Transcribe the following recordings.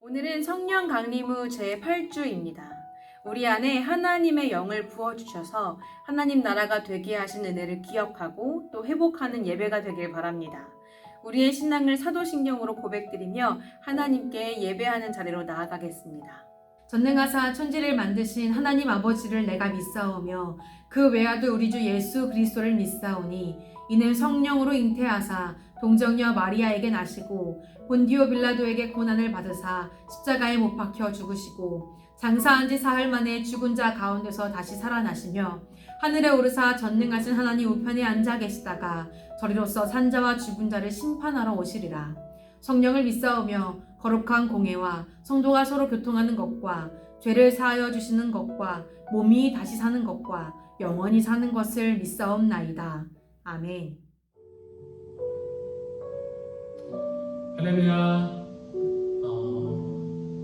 오늘은 성령 강림 후 제8주입니다. 우리 안에 하나님의 영을 부어주셔서 하나님 나라가 되게 하신 은혜를 기억하고 또 회복하는 예배가 되길 바랍니다. 우리의 신앙을 사도신경으로 고백드리며 하나님께 예배하는 자리로 나아가겠습니다. 전능하사 천지를 만드신 하나님 아버지를 내가 믿사오며 그 외아들 우리 주 예수 그리스도를 믿사오니 이는 성령으로 잉태하사 동정녀 마리아에게 나시고 본디오 빌라도에게 고난을 받으사 십자가에 못 박혀 죽으시고 장사한 지 사흘 만에 죽은 자 가운데서 다시 살아나시며 하늘에 오르사 전능하신 하나님 우편에 앉아 계시다가 저리로서 산자와 죽은 자를 심판하러 오시리라. 성령을 믿사오며 거룩한 공회와 성도가 서로 교통하는 것과 죄를 사하여 주시는 것과 몸이 다시 사는 것과 영원히 사는 것을 믿사옵나이다. 아멘. 할렐루야.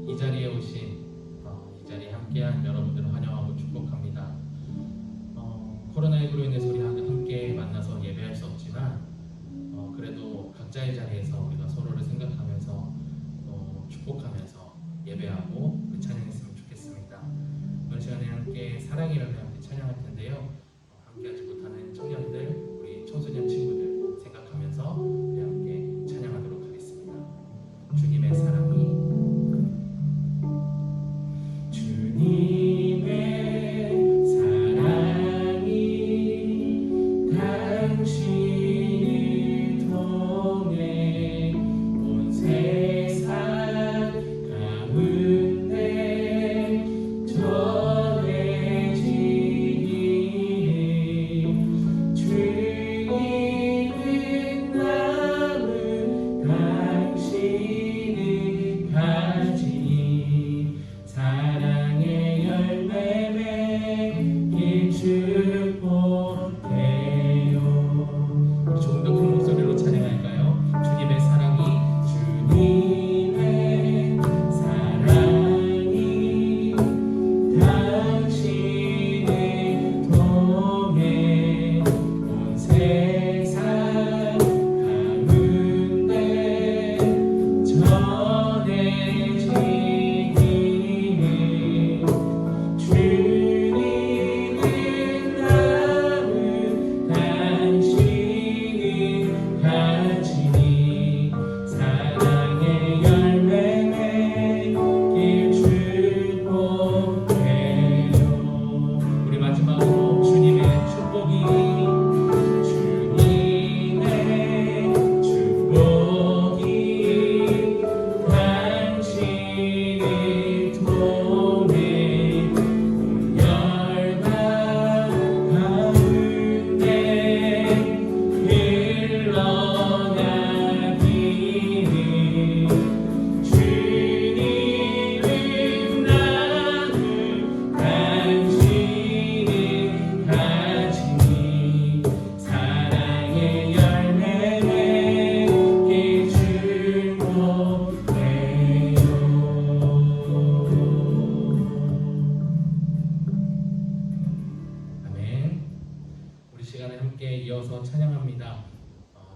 이 자리에 오신 이 자리에 함께한 여러분들을 환영하고 축복합니다. 코로나19로 인해서 우리 함께 만나서 예배할 수 없지만 그래도 각자의 자리에서 우리가 서로를 생각하면서 축복하면서 예배하고 찬양했으면 좋겠습니다. 이번 시간에 함께 사랑이라며 함께 찬양할 텐데요. 함께하지 못하는 청년들, 우리 청소년 친구들 생각하면서 우리 함께 찬양하도록 하겠습니다. 주님의 사랑이 찬양합니다.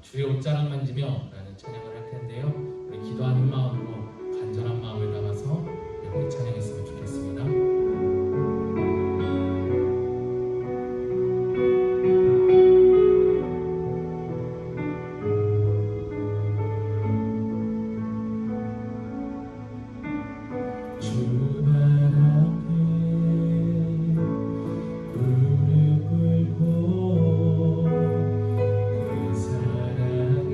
주의 옷자락 만지며 라는 찬양을 할 텐데요. 우리 기도하는 마음으로 간절한 마음을 담아서 우리 찬양했으면 좋겠습니다. 사랑해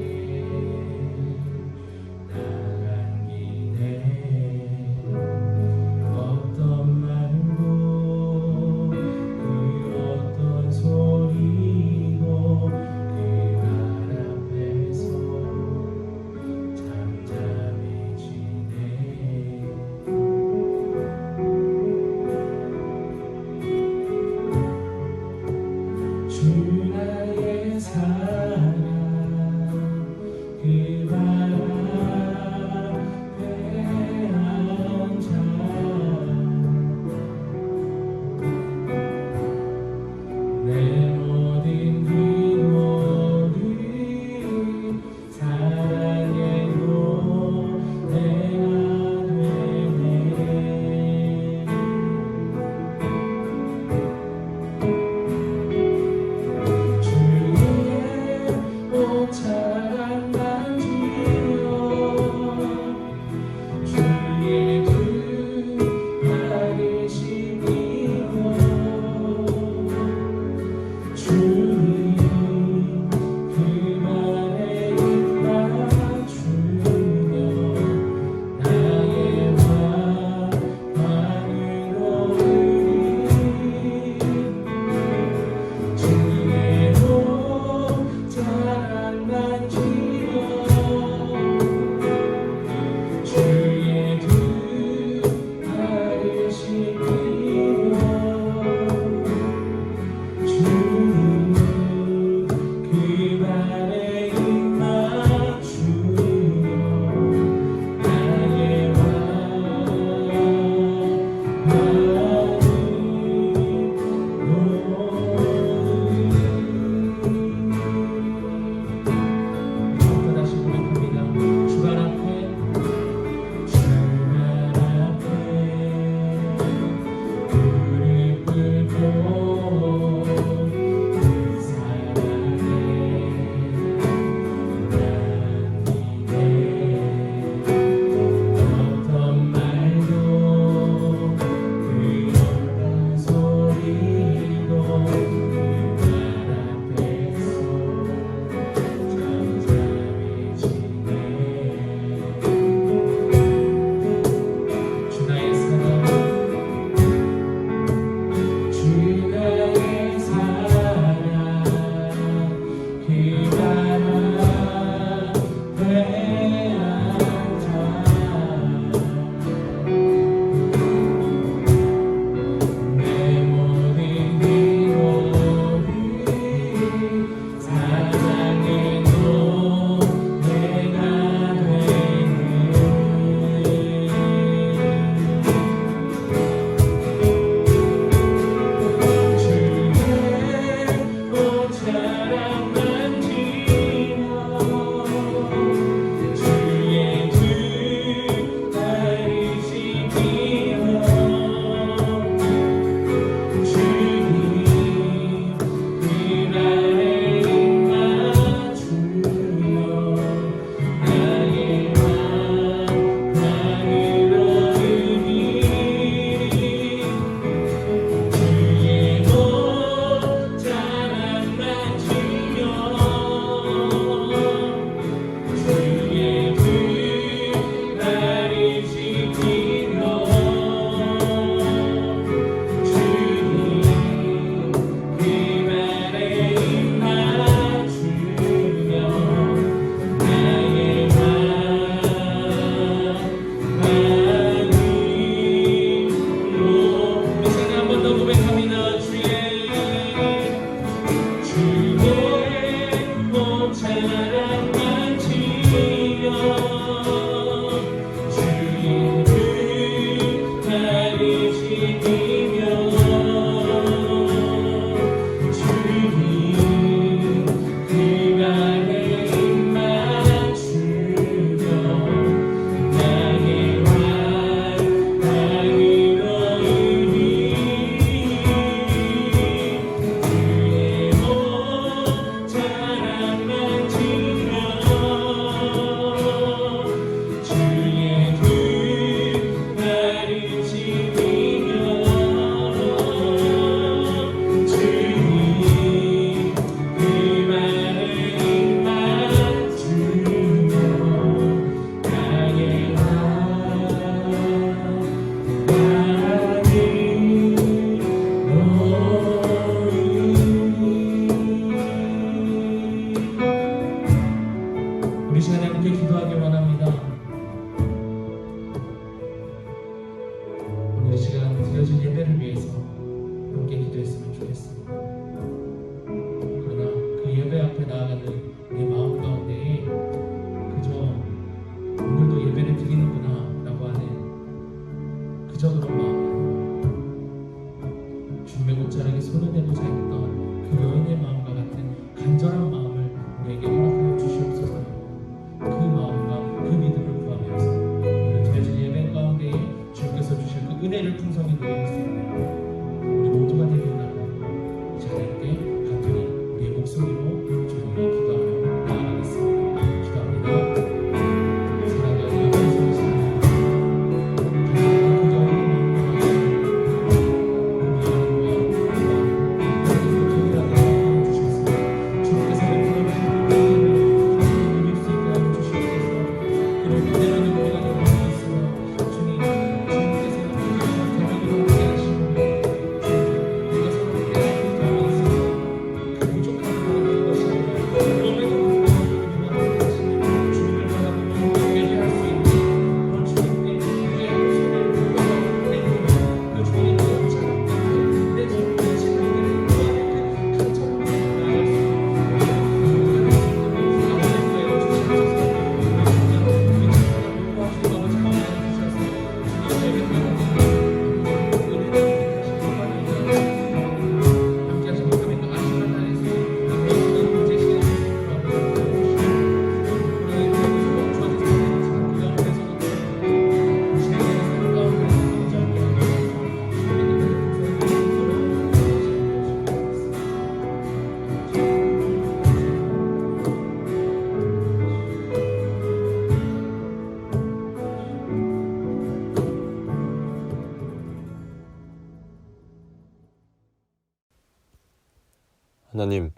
하나님,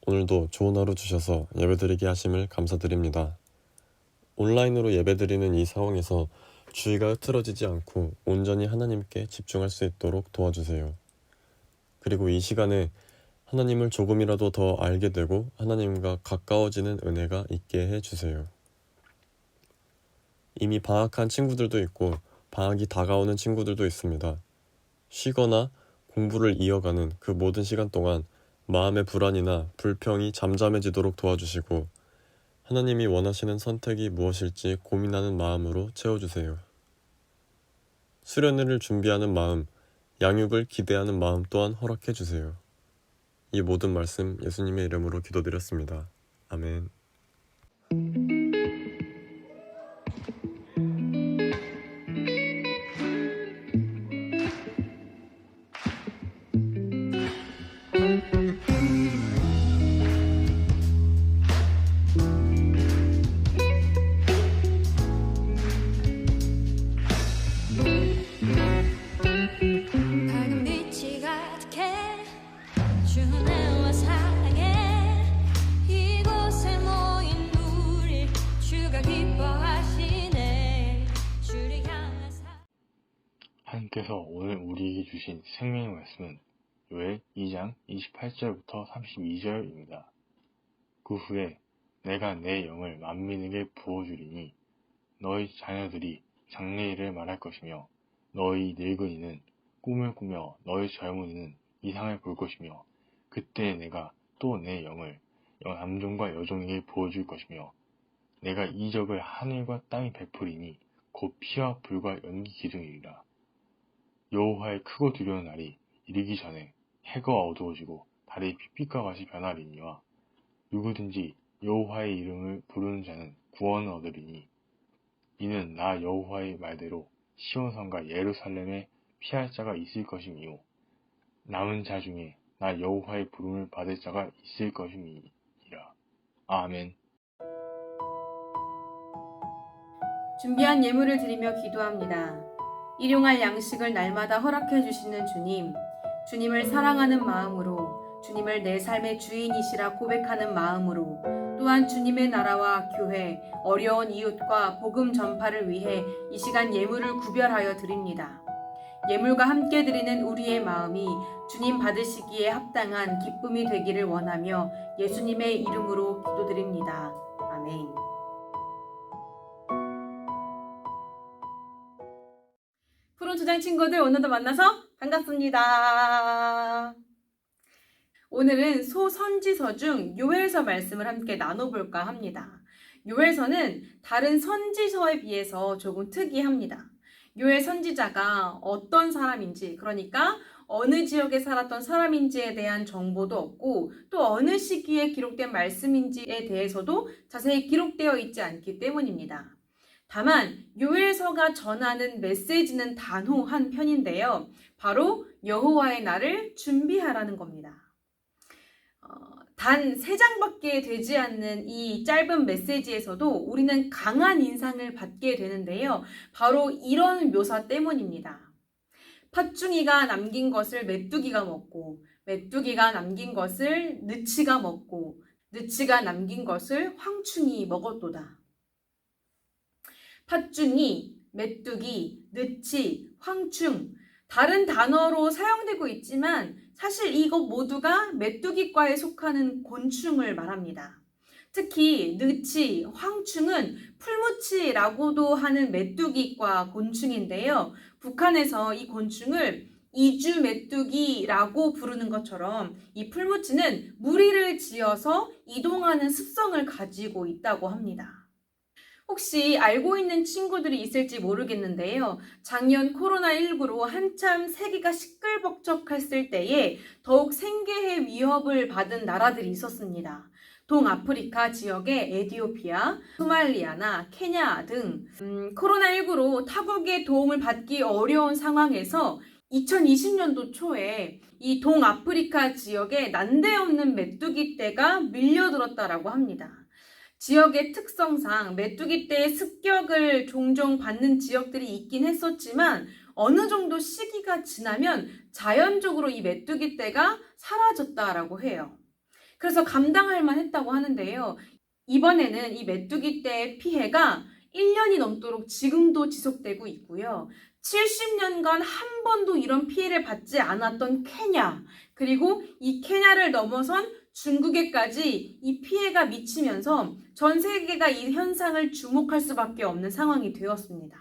오늘도 좋은 하루 주셔서 예배드리게 하심을 감사드립니다. 온라인으로 예배드리는 이 상황에서 주의가 흐트러지지 않고 온전히 하나님께 집중할 수 있도록 도와주세요. 그리고 이 시간에 하나님을 조금이라도 더 알게 되고 하나님과 가까워지는 은혜가 있게 해주세요. 이미 방학한 친구들도 있고 방학이 다가오는 친구들도 있습니다. 쉬거나 공부를 이어가는 그 모든 시간 동안 마음의 불안이나 불평이 잠잠해지도록 도와주시고 하나님이 원하시는 선택이 무엇일지 고민하는 마음으로 채워주세요. 수련회를 준비하는 마음, 양육을 기대하는 마음 또한 허락해 주세요. 이 모든 말씀 예수님의 이름으로 기도드렸습니다. 아멘. 밝은 빛이 가득해 주내와 사랑해 이곳에 모인 우리 주가 기뻐하시네 주를 향한 하나님께서 오늘 우리에게 주신 생명의 말씀은 요엘 2장 28절부터 32절입니다. 그 후에 내가 내 영을 만민에게 부어주리니 너희 자녀들이 장래일을 말할 것이며 너희 늙은이는 꿈을 꾸며 너희 젊은이는 이상을 볼 것이며 그때 내가 또 내 영을 남종과 여종에게 부어줄 것이며 내가 이적을 하늘과 땅에 베푸리니 곧 피와 불과 연기 기둥이리라. 여호와의 크고 두려운 날이 이르기 전에 해가 어두워지고 달이 빛과 같이 변하리니와 누구든지 여호와의 이름을 부르는 자는 구원을 얻으리니 이는 나 여호와의 말대로 시온성과 예루살렘에 피할 자가 있을 것이니요 남은 자 중에 나 여호와의 부름을 받을 자가 있을 것임이니라. 아멘. 준비한 예물을 드리며 기도합니다. 일용할 양식을 날마다 허락해 주시는 주님, 주님을 사랑하는 마음으로, 주님을 내 삶의 주인이시라 고백하는 마음으로, 또한 주님의 나라와 교회, 어려운 이웃과 복음 전파를 위해 이 시간 예물을 구별하여 드립니다. 예물과 함께 드리는 우리의 마음이 주님 받으시기에 합당한 기쁨이 되기를 원하며 예수님의 이름으로 기도드립니다. 아멘. 푸른 초장 친구들, 오늘도 만나서 반갑습니다. 오늘은 소선지서 중 요엘서 말씀을 함께 나눠볼까 합니다. 요엘서는 다른 선지서에 비해서 조금 특이합니다. 요엘 선지자가 어떤 사람인지, 그러니까 어느 지역에 살았던 사람인지에 대한 정보도 없고 또 어느 시기에 기록된 말씀인지에 대해서도 자세히 기록되어 있지 않기 때문입니다. 다만 요엘서가 전하는 메시지는 단호한 편인데요. 바로 여호와의 날을 준비하라는 겁니다. 단 3장밖에 되지 않는 이 짧은 메시지에서도 우리는 강한 인상을 받게 되는데요. 바로 이런 묘사 때문입니다. 팥중이가 남긴 것을 메뚜기가 먹고, 메뚜기가 남긴 것을 느치가 먹고, 느치가 남긴 것을 황충이 먹었도다. 팥중이, 메뚜기, 느치, 황충, 다른 단어로 사용되고 있지만 사실 이것 모두가 메뚜기과에 속하는 곤충을 말합니다. 특히 느치, 황충은 풀무치라고도 하는 메뚜기과 곤충인데요. 북한에서 이 곤충을 이주 메뚜기라고 부르는 것처럼 이 풀무치는 무리를 지어서 이동하는 습성을 가지고 있다고 합니다. 혹시 알고 있는 친구들이 있을지 모르겠는데요. 작년 코로나19로 한참 세계가 시끌벅적했을 때에 더욱 생계의 위협을 받은 나라들이 있었습니다. 동아프리카 지역의 에티오피아, 소말리아나 케냐 등 코로나19로 타국의 도움을 받기 어려운 상황에서 2020년도 초에 이 동아프리카 지역에 난데없는 메뚜기 떼가 밀려들었다라고 합니다. 지역의 특성상 메뚜기 떼의 습격을 종종 받는 지역들이 있긴 했었지만 어느 정도 시기가 지나면 자연적으로 이 메뚜기 떼가 사라졌다라고 해요. 그래서 감당할 만했다고 하는데요. 이번에는 이 메뚜기 떼의 피해가 1년이 넘도록 지금도 지속되고 있고요. 70년간 한 번도 이런 피해를 받지 않았던 케냐, 그리고 이 케냐를 넘어선 중국에까지 이 피해가 미치면서 전 세계가 이 현상을 주목할 수밖에 없는 상황이 되었습니다.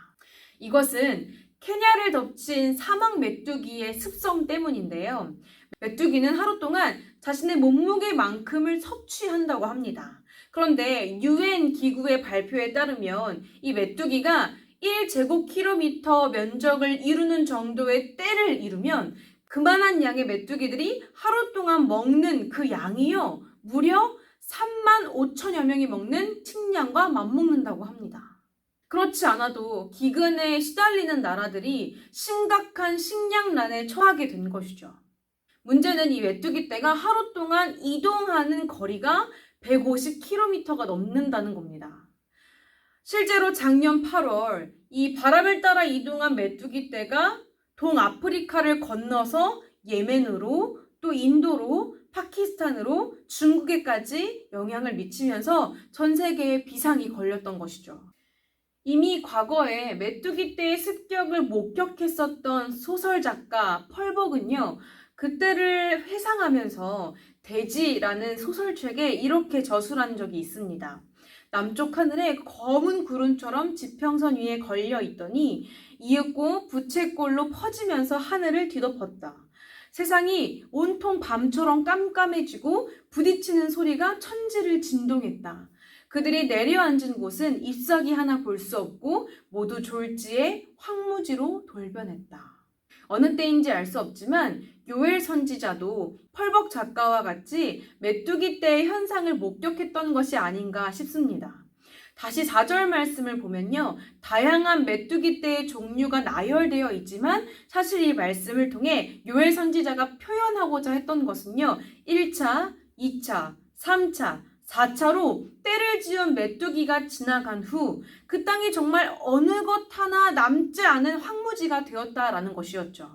이것은 케냐를 덮친 사막 메뚜기의 습성 때문인데요. 메뚜기는 하루 동안 자신의 몸무게만큼을 섭취한다고 합니다. 그런데 UN 기구의 발표에 따르면 이 메뚜기가 1제곱킬로미터 면적을 이루는 정도의 떼를 이루면 그만한 양의 메뚜기들이 하루 동안 먹는 그 양이요, 무려 35,000여 명이 먹는 식량과 맞먹는다고 합니다. 그렇지 않아도 기근에 시달리는 나라들이 심각한 식량난에 처하게 된 것이죠. 문제는 이 메뚜기 떼가 하루 동안 이동하는 거리가 150km가 넘는다는 겁니다. 실제로 작년 8월 이 바람을 따라 이동한 메뚜기 떼가 동아프리카를 건너서 예멘으로 또 인도로 파키스탄으로 중국에까지 영향을 미치면서 전 세계에 비상이 걸렸던 것이죠. 이미 과거에 메뚜기 떼의 습격을 목격했었던 소설작가 펄벅은요, 그때를 회상하면서 대지라는 소설책에 이렇게 저술한 적이 있습니다. 남쪽 하늘에 검은 구름처럼 지평선 위에 걸려 있더니 이윽고 부채꼴로 퍼지면서 하늘을 뒤덮었다. 세상이 온통 밤처럼 깜깜해지고 부딪히는 소리가 천지를 진동했다. 그들이 내려앉은 곳은 잎사귀 하나 볼 수 없고 모두 졸지에 황무지로 돌변했다. 어느 때인지 알 수 없지만 요엘 선지자도 펄벅 작가와 같이 메뚜기 떼의 현상을 목격했던 것이 아닌가 싶습니다. 다시 4절 말씀을 보면요, 다양한 메뚜기 떼의 종류가 나열되어 있지만 사실 이 말씀을 통해 요엘 선지자가 표현하고자 했던 것은요, 1차, 2차, 3차, 4차로 떼를 지은 메뚜기가 지나간 후 그 땅이 정말 어느 것 하나 남지 않은 황무지가 되었다라는 것이었죠.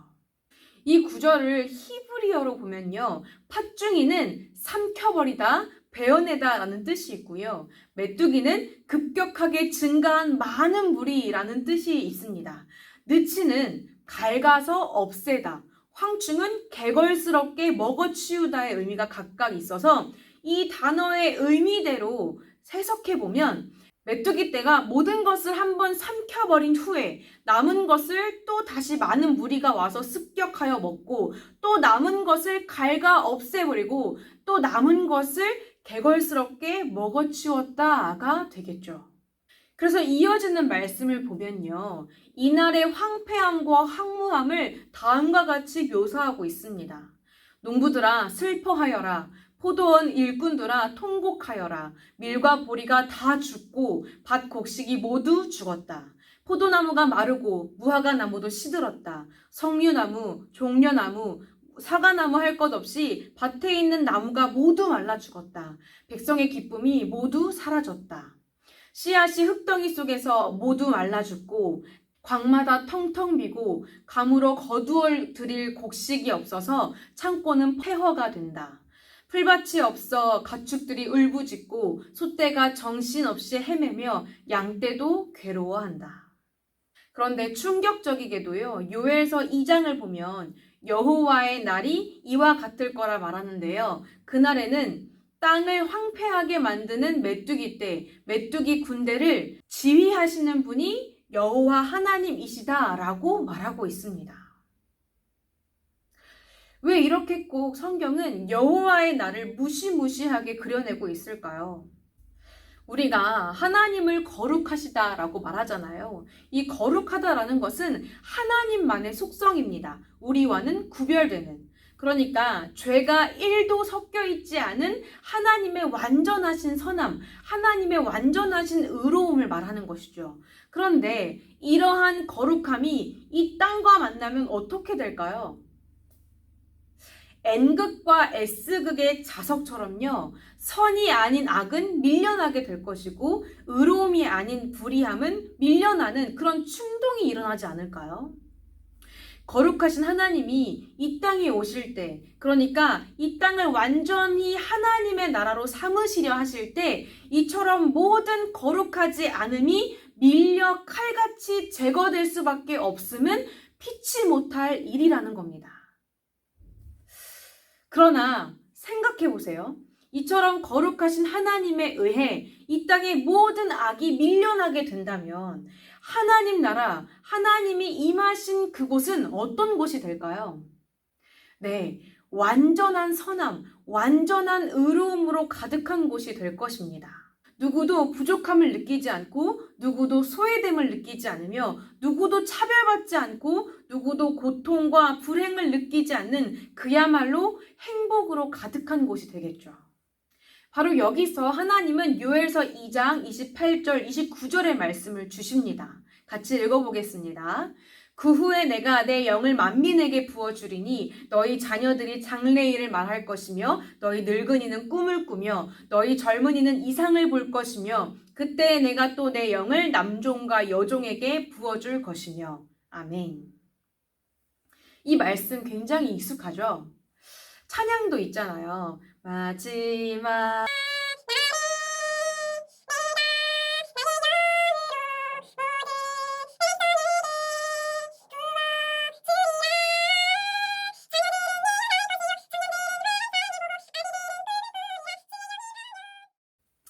이 구절을 히브리어로 보면요, 팥중이는 삼켜버리다, 베어내다 라는 뜻이 있고요, 메뚜기는 급격하게 증가한 많은 무리라는 뜻이 있습니다. 느치는 갉아서 없애다, 황충은 개걸스럽게 먹어치우다의 의미가 각각 있어서 이 단어의 의미대로 해석해보면 메뚜기 떼가 모든 것을 한번 삼켜버린 후에 남은 것을 또 다시 많은 무리가 와서 습격하여 먹고 또 남은 것을 갉아 없애버리고 또 남은 것을 개걸스럽게 먹어치웠다가 되겠죠. 그래서 이어지는 말씀을 보면요, 이날의 황폐함과 황무함을 다음과 같이 묘사하고 있습니다. 농부들아 슬퍼하여라, 포도원 일꾼들아 통곡하여라. 밀과 보리가 다 죽고 밭 곡식이 모두 죽었다. 포도나무가 마르고 무화과 나무도 시들었다. 석류나무, 종려나무, 사과나무 할 것 없이 밭에 있는 나무가 모두 말라 죽었다. 백성의 기쁨이 모두 사라졌다. 씨앗이 흙덩이 속에서 모두 말라 죽고 광마다 텅텅 비고 감으로 거두어 들일 곡식이 없어서 창고는 폐허가 된다. 풀밭이 없어 가축들이 울부짖고 소떼가 정신없이 헤매며 양떼도 괴로워한다. 그런데 충격적이게도요, 요엘서 2장을 보면 여호와의 날이 이와 같을 거라 말하는데요. 그날에는 땅을 황폐하게 만드는 메뚜기 떼, 메뚜기 군대를 지휘하시는 분이 여호와 하나님이시다라고 말하고 있습니다. 왜 이렇게 꼭 성경은 여호와의 날을 무시무시하게 그려내고 있을까요? 우리가 하나님을 거룩하시다라고 말하잖아요. 이 거룩하다라는 것은 하나님만의 속성입니다. 우리와는 구별되는. 그러니까 죄가 1도 섞여 있지 않은 하나님의 완전하신 선함, 하나님의 완전하신 의로움을 말하는 것이죠. 그런데 이러한 거룩함이 이 땅과 만나면 어떻게 될까요? N극과 S극의 자석처럼요, 선이 아닌 악은 밀려나게 될 것이고 의로움이 아닌 불의함은 밀려나는 그런 충동이 일어나지 않을까요? 거룩하신 하나님이 이 땅에 오실 때, 그러니까 이 땅을 완전히 하나님의 나라로 삼으시려 하실 때 이처럼 모든 거룩하지 않음이 밀려 칼같이 제거될 수밖에 없음은 피치 못할 일이라는 겁니다. 그러나 생각해 보세요. 이처럼 거룩하신 하나님에 의해 이 땅의 모든 악이 밀려나게 된다면 하나님 나라, 하나님이 임하신 그곳은 어떤 곳이 될까요? 네, 완전한 선함, 완전한 의로움으로 가득한 곳이 될 것입니다. 누구도 부족함을 느끼지 않고 누구도 소외됨을 느끼지 않으며 누구도 차별받지 않고 누구도 고통과 불행을 느끼지 않는 그야말로 행복으로 가득한 곳이 되겠죠. 바로 여기서 하나님은 요엘서 2장 28절 29절의 말씀을 주십니다. 같이 읽어보겠습니다. 그 후에 내가 내 영을 만민에게 부어주리니 너희 자녀들이 장래일을 말할 것이며 너희 늙은이는 꿈을 꾸며 너희 젊은이는 이상을 볼 것이며 그때 내가 또 내 영을 남종과 여종에게 부어줄 것이며. 아멘. 이 말씀 굉장히 익숙하죠? 찬양도 있잖아요. 마지막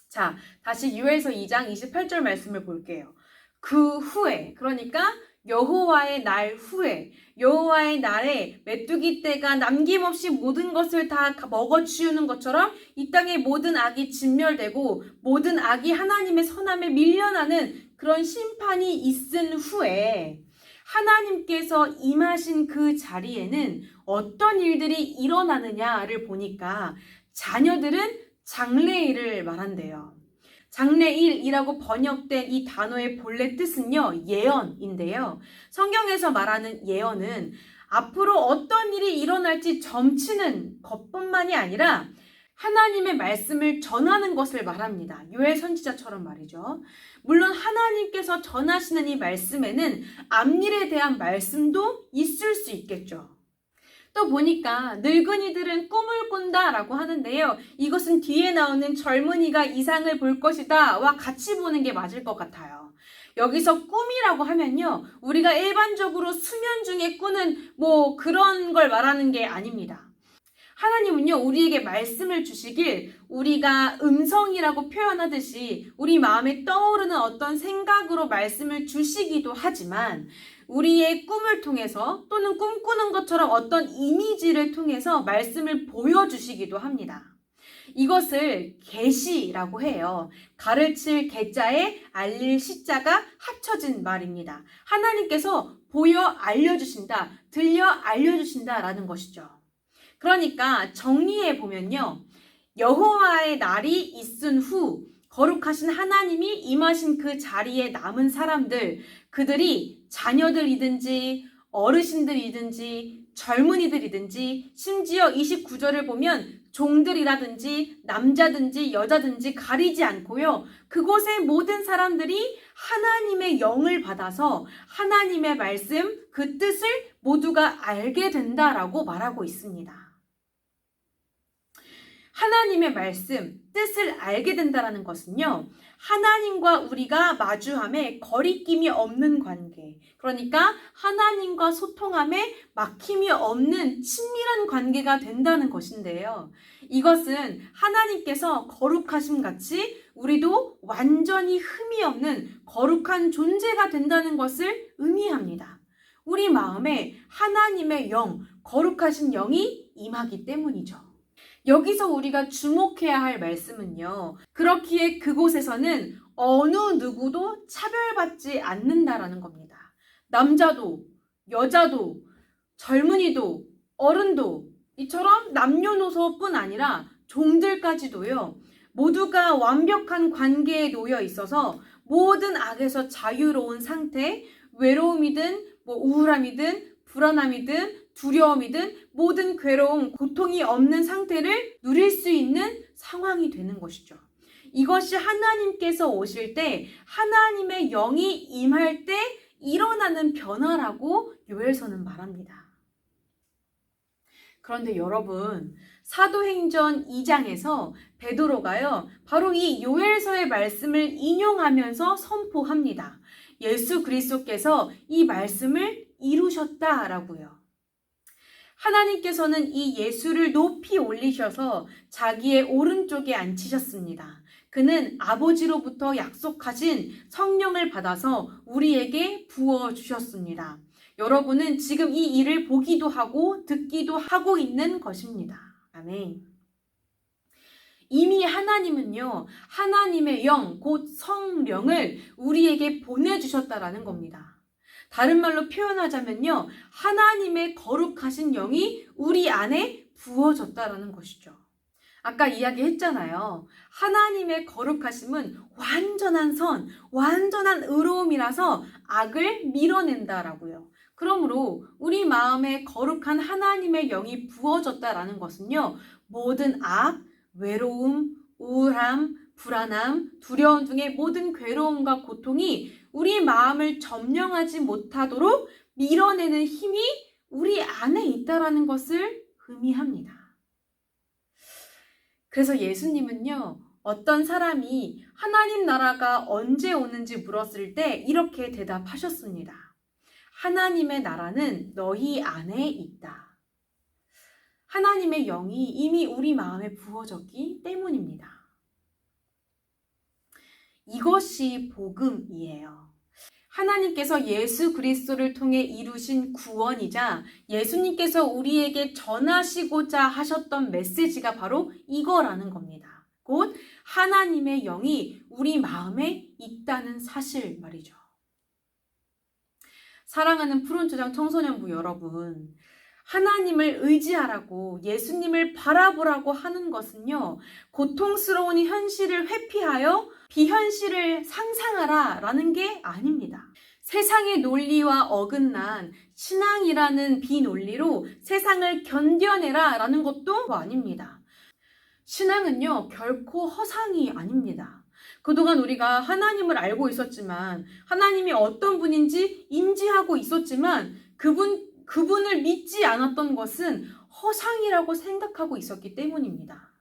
자, 다시 요엘서 2장 28절 말씀을 볼게요. 그 후에, 그러니까 여호와의 날 후에, 여호와의 날에 메뚜기 떼가 남김없이 모든 것을 다 먹어치우는 것처럼 이 땅의 모든 악이 진멸되고 모든 악이 하나님의 선함에 밀려나는 그런 심판이 있은 후에 하나님께서 임하신 그 자리에는 어떤 일들이 일어나느냐를 보니까 자녀들은 장래일을 말한대요. 장래일이라고 번역된 이 단어의 본래 뜻은요, 예언인데요. 성경에서 말하는 예언은 앞으로 어떤 일이 일어날지 점치는 것뿐만이 아니라 하나님의 말씀을 전하는 것을 말합니다. 요엘 선지자처럼 말이죠. 물론 하나님께서 전하시는 이 말씀에는 앞일에 대한 말씀도 있을 수 있겠죠. 또 보니까 늙은이들은 꿈을 꾼다라고 하는데요. 이것은 뒤에 나오는 젊은이가 이상을 볼 것이다와 같이 보는 게 맞을 것 같아요. 여기서 꿈이라고 하면요. 우리가 일반적으로 수면 중에 꾸는 그런 걸 말하는 게 아닙니다. 하나님은요, 우리에게 말씀을 주시길 우리가 음성이라고 표현하듯이 우리 마음에 떠오르는 어떤 생각으로 말씀을 주시기도 하지만 우리의 꿈을 통해서 또는 꿈꾸는 것처럼 어떤 이미지를 통해서 말씀을 보여주시기도 합니다. 이것을 계시라고 해요. 가르칠 계자에 알릴 시자가 합쳐진 말입니다. 하나님께서 보여 알려주신다, 들려 알려주신다라는 것이죠. 그러니까 정리해 보면요. 여호와의 날이 있은 후 거룩하신 하나님이 임하신 그 자리에 남은 사람들, 그들이 자녀들이든지 어르신들이든지 젊은이들이든지 심지어 29절을 보면 종들이라든지 남자든지 여자든지 가리지 않고요. 그곳의 모든 사람들이 하나님의 영을 받아서 하나님의 말씀, 그 뜻을 모두가 알게 된다라고 말하고 있습니다. 하나님의 말씀, 뜻을 알게 된다는 것은요. 하나님과 우리가 마주함에 거리낌이 없는 관계, 그러니까 하나님과 소통함에 막힘이 없는 친밀한 관계가 된다는 것인데요. 이것은 하나님께서 거룩하심 같이 우리도 완전히 흠이 없는 거룩한 존재가 된다는 것을 의미합니다. 우리 마음에 하나님의 영, 거룩하신 영이 임하기 때문이죠. 여기서 우리가 주목해야 할 말씀은요. 그렇기에 그곳에서는 어느 누구도 차별받지 않는다라는 겁니다. 남자도, 여자도, 젊은이도, 어른도 이처럼 남녀노소뿐 아니라 종들까지도요. 모두가 완벽한 관계에 놓여 있어서 모든 악에서 자유로운 상태, 외로움이든 우울함이든 불안함이든 두려움이든 모든 괴로움, 고통이 없는 상태를 누릴 수 있는 상황이 되는 것이죠. 이것이 하나님께서 오실 때 하나님의 영이 임할 때 일어나는 변화라고 요엘서는 말합니다. 그런데 여러분, 사도행전 2장에서 베드로가요, 바로 이 요엘서의 말씀을 인용하면서 선포합니다. 예수 그리스도께서 이 말씀을 이루셨다라고요. 하나님께서는 이 예수를 높이 올리셔서 자기의 오른쪽에 앉히셨습니다. 그는 아버지로부터 약속하신 성령을 받아서 우리에게 부어주셨습니다. 여러분은 지금 이 일을 보기도 하고 듣기도 하고 있는 것입니다. 아멘. 이미 하나님은요, 하나님의 영, 곧 성령을 우리에게 보내주셨다라는 겁니다. 다른 말로 표현하자면요, 하나님의 거룩하신 영이 우리 안에 부어졌다라는 것이죠. 아까 이야기했잖아요. 하나님의 거룩하심은 완전한 선, 완전한 의로움이라서 악을 밀어낸다라고요. 그러므로 우리 마음에 거룩한 하나님의 영이 부어졌다라는 것은요, 모든 악, 외로움, 우울함, 불안함, 두려움 등의 모든 괴로움과 고통이 우리 마음을 점령하지 못하도록 밀어내는 힘이 우리 안에 있다라는 것을 의미합니다. 그래서 예수님은요, 어떤 사람이 하나님 나라가 언제 오는지 물었을 때 이렇게 대답하셨습니다. 하나님의 나라는 너희 안에 있다. 하나님의 영이 이미 우리 마음에 부어졌기 때문입니다. 이것이 복음이에요. 하나님께서 예수 그리스도를 통해 이루신 구원이자 예수님께서 우리에게 전하시고자 하셨던 메시지가 바로 이거라는 겁니다. 곧 하나님의 영이 우리 마음에 있다는 사실 말이죠. 사랑하는 푸른초장 청소년부 여러분, 하나님을 의지하라고 예수님을 바라보라고 하는 것은요, 고통스러운 현실을 회피하여 비현실을 상상하라 라는 게 아닙니다. 세상의 논리와 어긋난 신앙이라는 비논리로 세상을 견뎌내라 라는 것도 아닙니다. 신앙은요, 결코 허상이 아닙니다. 그동안 우리가 하나님을 알고 있었지만, 하나님이 어떤 분인지 인지하고 있었지만, 그분을 믿지 않았던 것은 허상이라고 생각하고 있었기 때문입니다.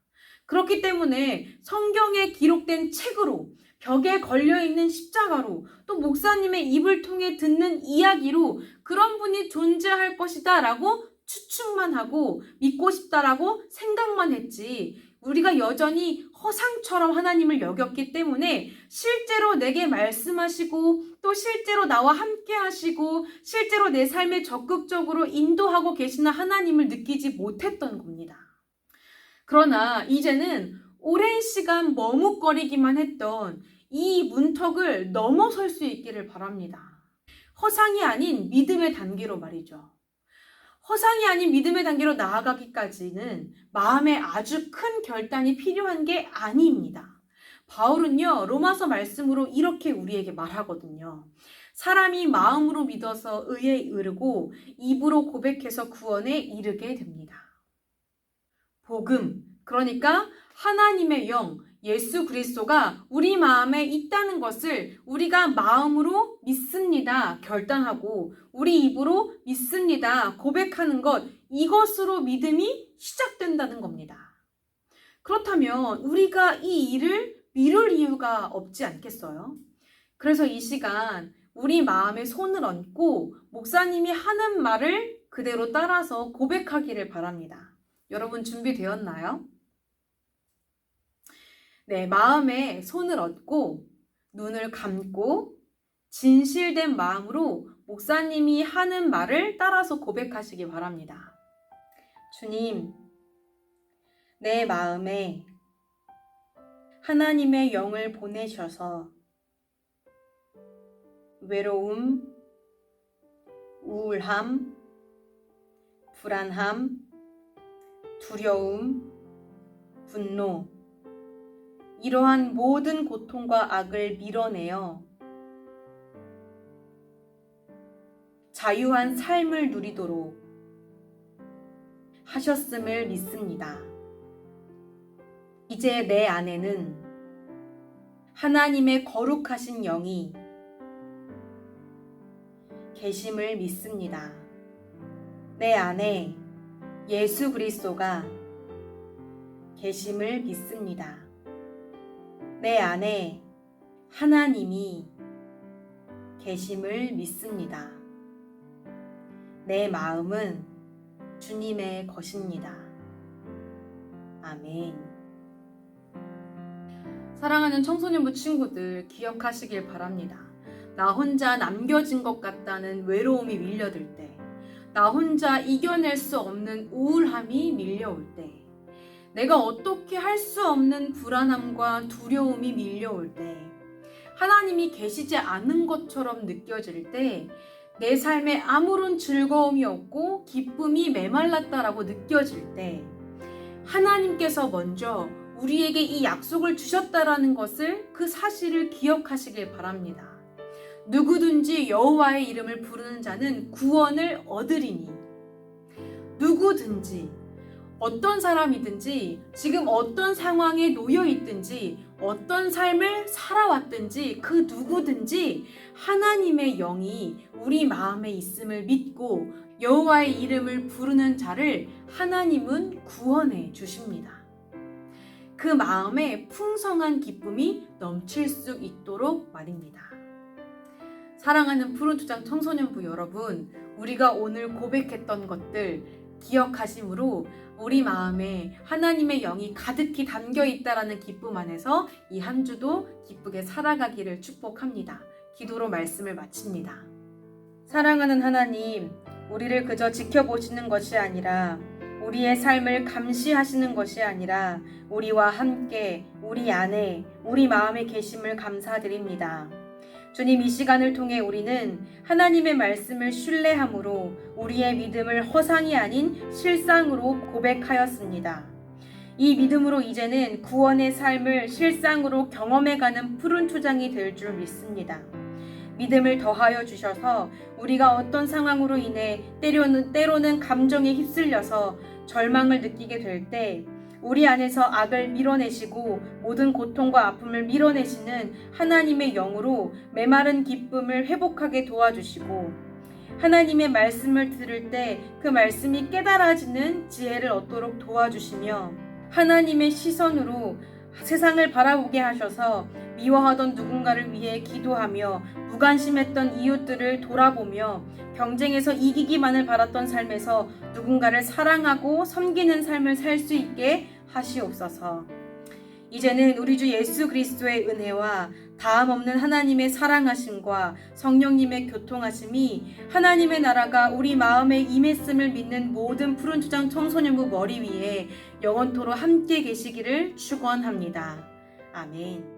그렇기 때문에 성경에 기록된 책으로, 벽에 걸려있는 십자가로, 또 목사님의 입을 통해 듣는 이야기로 그런 분이 존재할 것이다 라고 추측만 하고 믿고 싶다라고 생각만 했지, 우리가 여전히 허상처럼 하나님을 여겼기 때문에 실제로 내게 말씀하시고 또 실제로 나와 함께 하시고 실제로 내 삶에 적극적으로 인도하고 계시는 하나님을 느끼지 못했던 겁니다. 그러나 이제는 오랜 시간 머뭇거리기만 했던 이 문턱을 넘어설 수 있기를 바랍니다. 허상이 아닌 믿음의 단계로 말이죠. 허상이 아닌 믿음의 단계로 나아가기까지는 마음에 아주 큰 결단이 필요한 게 아닙니다. 바울은요, 로마서 말씀으로 이렇게 우리에게 말하거든요. 사람이 마음으로 믿어서 의에 이르고 입으로 고백해서 구원에 이르게 됩니다. 복음, 그러니까 하나님의 영, 예수 그리스도가 우리 마음에 있다는 것을 우리가 마음으로 믿습니다, 결단하고 우리 입으로 믿습니다, 고백하는 것, 이것으로 믿음이 시작된다는 겁니다. 그렇다면 우리가 이 일을 미룰 이유가 없지 않겠어요? 그래서 이 시간 우리 마음에 손을 얹고 목사님이 하는 말을 그대로 따라서 고백하기를 바랍니다. 여러분 준비되었나요? 네, 마음에 손을 얹고 눈을 감고 진실된 마음으로 목사님이 하는 말을 따라서 고백하시기 바랍니다. 주님, 내 마음에 하나님의 영을 보내셔서 외로움, 우울함, 불안함, 두려움, 분노, 이러한 모든 고통과 악을 밀어내어 자유한 삶을 누리도록 하셨음을 믿습니다. 이제 내 안에는 하나님의 거룩하신 영이 계심을 믿습니다. 내 안에 예수 그리스도가 계심을 믿습니다. 내 안에 하나님이 계심을 믿습니다. 내 마음은 주님의 것입니다. 아멘. 사랑하는 청소년부 친구들, 기억하시길 바랍니다. 나 혼자 남겨진 것 같다는 외로움이 밀려들 때, 나 혼자 이겨낼 수 없는 우울함이 밀려올 때, 내가 어떻게 할 수 없는 불안함과 두려움이 밀려올 때, 하나님이 계시지 않은 것처럼 느껴질 때, 내 삶에 아무런 즐거움이 없고 기쁨이 메말랐다라고 느껴질 때, 하나님께서 먼저 우리에게 이 약속을 주셨다라는 것을, 그 사실을 기억하시길 바랍니다. 누구든지 여호와의 이름을 부르는 자는 구원을 얻으리니. 누구든지, 어떤 사람이든지, 지금 어떤 상황에 놓여 있든지, 어떤 삶을 살아왔든지, 그 누구든지 하나님의 영이 우리 마음에 있음을 믿고 여호와의 이름을 부르는 자를 하나님은 구원해 주십니다. 그 마음에 풍성한 기쁨이 넘칠 수 있도록 말입니다. 사랑하는 푸른투장 청소년부 여러분, 우리가 오늘 고백했던 것들 기억하심으로 우리 마음에 하나님의 영이 가득히 담겨 있다라는 기쁨 안에서 이 한 주도 기쁘게 살아가기를 축복합니다. 기도로 말씀을 마칩니다. 사랑하는 하나님, 우리를 그저 지켜보시는 것이 아니라, 우리의 삶을 감시하시는 것이 아니라 우리와 함께 우리 안에 우리 마음에 계심을 감사드립니다. 주님, 이 시간을 통해 우리는 하나님의 말씀을 신뢰함으로 우리의 믿음을 허상이 아닌 실상으로 고백하였습니다. 이 믿음으로 이제는 구원의 삶을 실상으로 경험해가는 푸른 투장이 될 줄 믿습니다. 믿음을 더하여 주셔서 우리가 어떤 상황으로 인해 때로는 감정에 휩쓸려서 절망을 느끼게 될 때 우리 안에서 악을 밀어내시고 모든 고통과 아픔을 밀어내시는 하나님의 영으로 메마른 기쁨을 회복하게 도와주시고, 하나님의 말씀을 들을 때 그 말씀이 깨달아지는 지혜를 얻도록 도와주시며, 하나님의 시선으로 세상을 바라보게 하셔서 미워하던 누군가를 위해 기도하며 무관심했던 이웃들을 돌아보며 경쟁에서 이기기만을 바랐던 삶에서 누군가를 사랑하고 섬기는 삶을 살 수 있게 하시옵소서. 이제는 우리 주 예수 그리스도의 은혜와 다음 없는 하나님의 사랑하심과 성령님의 교통하심이 하나님의 나라가 우리 마음에 임했음을 믿는 모든 푸른 투장 청소년부 머리 위에 영원토록 함께 계시기를 축원합니다. 아멘.